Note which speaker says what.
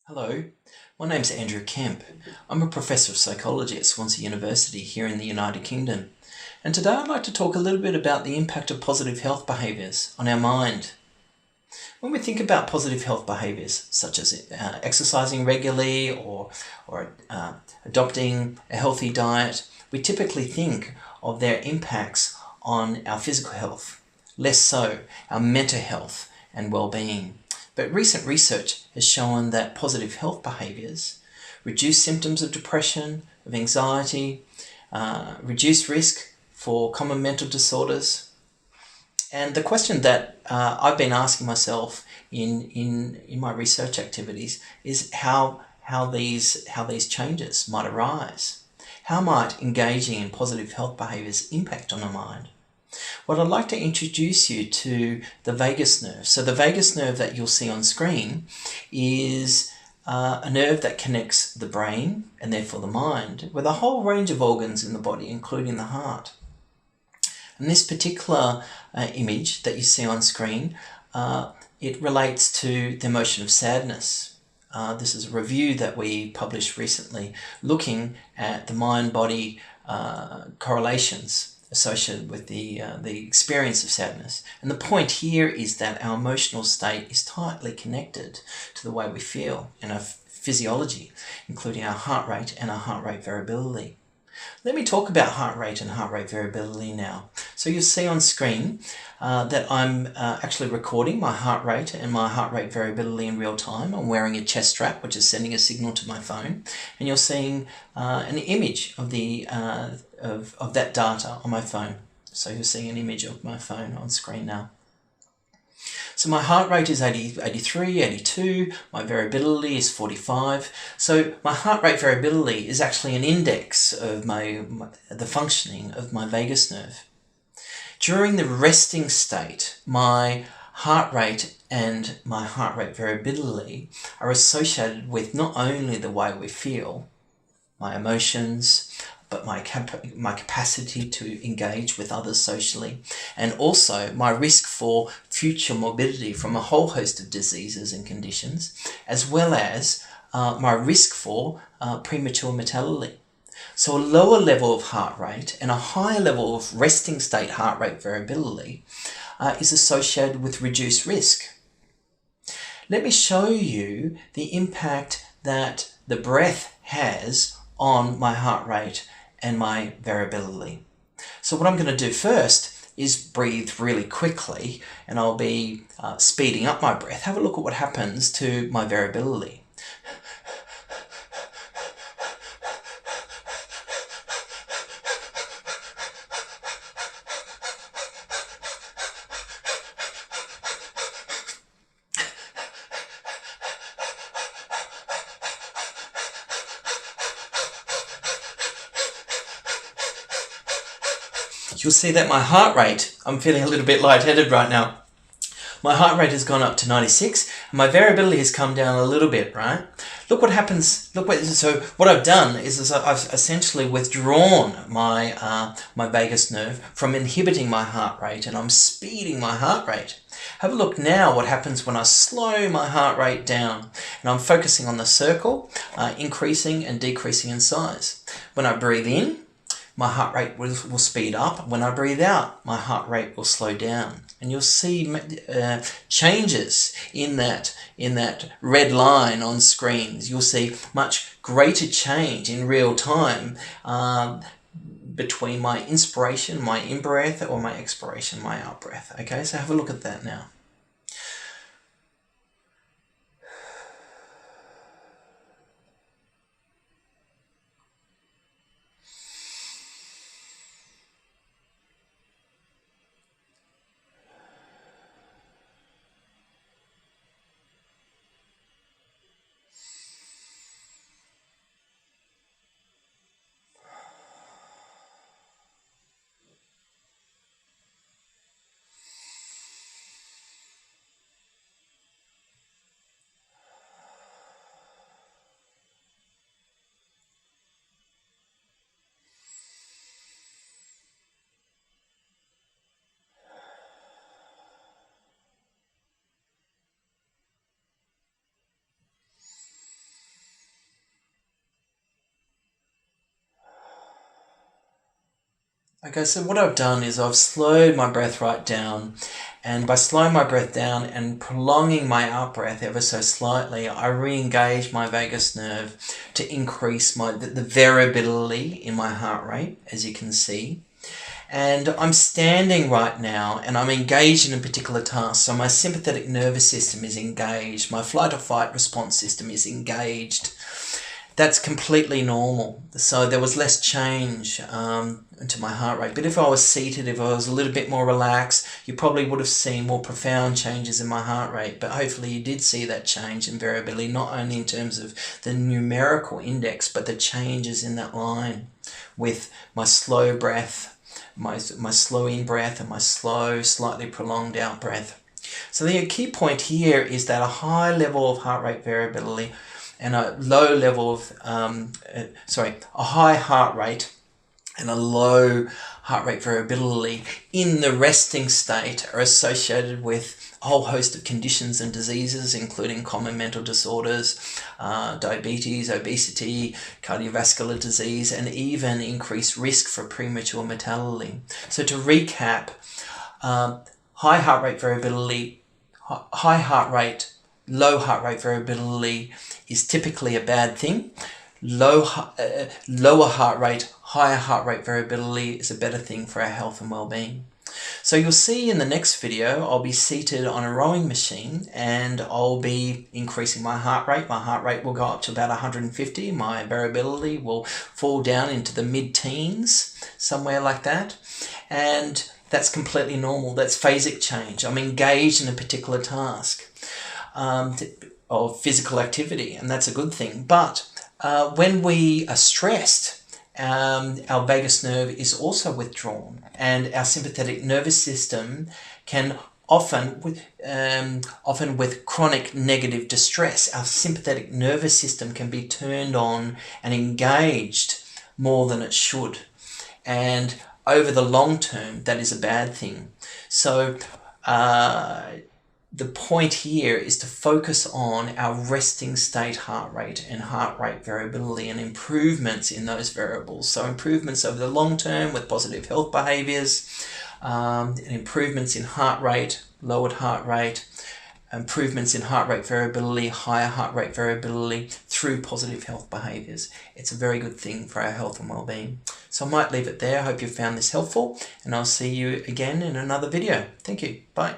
Speaker 1: Hello, my name's Andrew Kemp. I'm a professor of psychology at Swansea University here in the United Kingdom. And today I'd like to talk a little bit about the impact of positive health behaviours on our mind. When we think about positive health behaviours, such as exercising regularly or adopting a healthy diet, we typically think of their impacts on our physical health, less so our mental health and well-being. But recent research has shown that positive health behaviours reduce symptoms of depression, of anxiety, reduce risk for common mental disorders. And the question that I've been asking myself in my research activities is how these changes might arise. How might engaging in positive health behaviours impact on the mind? Well, I'd like to introduce you to the vagus nerve. So the vagus nerve that you'll see on screen is a nerve that connects the brain and therefore the mind with a whole range of organs in the body, including the heart. And this particular image that you see on screen, it relates to the emotion of sadness. This is a review that we published recently looking at the mind-body correlations associated with the experience of sadness. And the point here is that our emotional state is tightly connected to the way we feel and our physiology, including our heart rate and our heart rate variability. Let me talk about heart rate and heart rate variability now. So you'll see on screen that I'm actually recording my heart rate and my heart rate variability in real time. I'm wearing a chest strap, which is sending a signal to my phone, and you're seeing an image of the of that data on my phone. So you're seeing an image of my phone on screen now. So my heart rate is 80, 83, 82, my variability is 45. So my heart rate variability is actually an index of the functioning of my vagus nerve. During the resting state, my heart rate and my heart rate variability are associated with not only the way we feel, my emotions, but my capacity to engage with others socially, and also my risk for future morbidity from a whole host of diseases and conditions, as well as my risk for premature mortality. So a lower level of heart rate and a higher level of resting state heart rate variability is associated with reduced risk. Let me show you the impact that the breath has on my heart rate and my variability. So what I'm going to do first is breathe really quickly, and I'll be speeding up my breath. Have a look at what happens to my variability. You'll see that my heart rate, I'm feeling a little bit lightheaded right now. My heart rate has gone up to 96 and my variability has come down a little bit, right? Look what happens. So what I've done is I've essentially withdrawn my vagus nerve from inhibiting my heart rate, and I'm speeding my heart rate. Have a look now what happens when I slow my heart rate down, and I'm focusing on the circle, increasing and decreasing in size. When I breathe in, my heart rate will speed up. When I breathe out, my heart rate will slow down. And you'll see changes in that red line on screens. You'll see much greater change in real time between my inspiration, my in-breath, or my expiration, my out-breath. Okay, so have a look at that now. Okay, so what I've done is I've slowed my breath right down, and by slowing my breath down and prolonging my out breath ever so slightly, I re-engage my vagus nerve to increase the variability in my heart rate, as you can see. And I'm standing right now and I'm engaged in a particular task. So my sympathetic nervous system is engaged, my flight or fight response system is engaged. That's completely normal. So there was less change to my heart rate. But if I was seated, if I was a little bit more relaxed, you probably would have seen more profound changes in my heart rate. But hopefully you did see that change in variability, not only in terms of the numerical index, but the changes in that line with my slow breath, my slow in breath and my slow, slightly prolonged out breath. So the key point here is that a high level of heart rate variability and a low level of, a high heart rate and a low heart rate variability in the resting state are associated with a whole host of conditions and diseases, including common mental disorders, diabetes, obesity, cardiovascular disease, and even increased risk for premature mortality. So to recap, high heart rate variability, high heart rate, low heart rate variability is typically a bad thing. Lower heart rate, higher heart rate variability is a better thing for our health and well-being. So you'll see in the next video, I'll be seated on a rowing machine and I'll be increasing my heart rate. My heart rate will go up to about 150. My variability will fall down into the mid-teens, somewhere like that. And that's completely normal. That's phasic change. I'm engaged in a particular task of physical activity, and that's a good thing. But when we are stressed, our vagus nerve is also withdrawn, and our sympathetic nervous system can often with chronic negative distress, our sympathetic nervous system can be turned on and engaged more than it should. And over the long term, that is a bad thing. So the point here is to focus on our resting state heart rate and heart rate variability and improvements in those variables. So improvements over the long term with positive health behaviours, and improvements in heart rate, lowered heart rate, improvements in heart rate variability, higher heart rate variability through positive health behaviours. It's a very good thing for our health and well-being. So I might leave it there. I hope you found this helpful, and I'll see you again in another video. Thank you. Bye.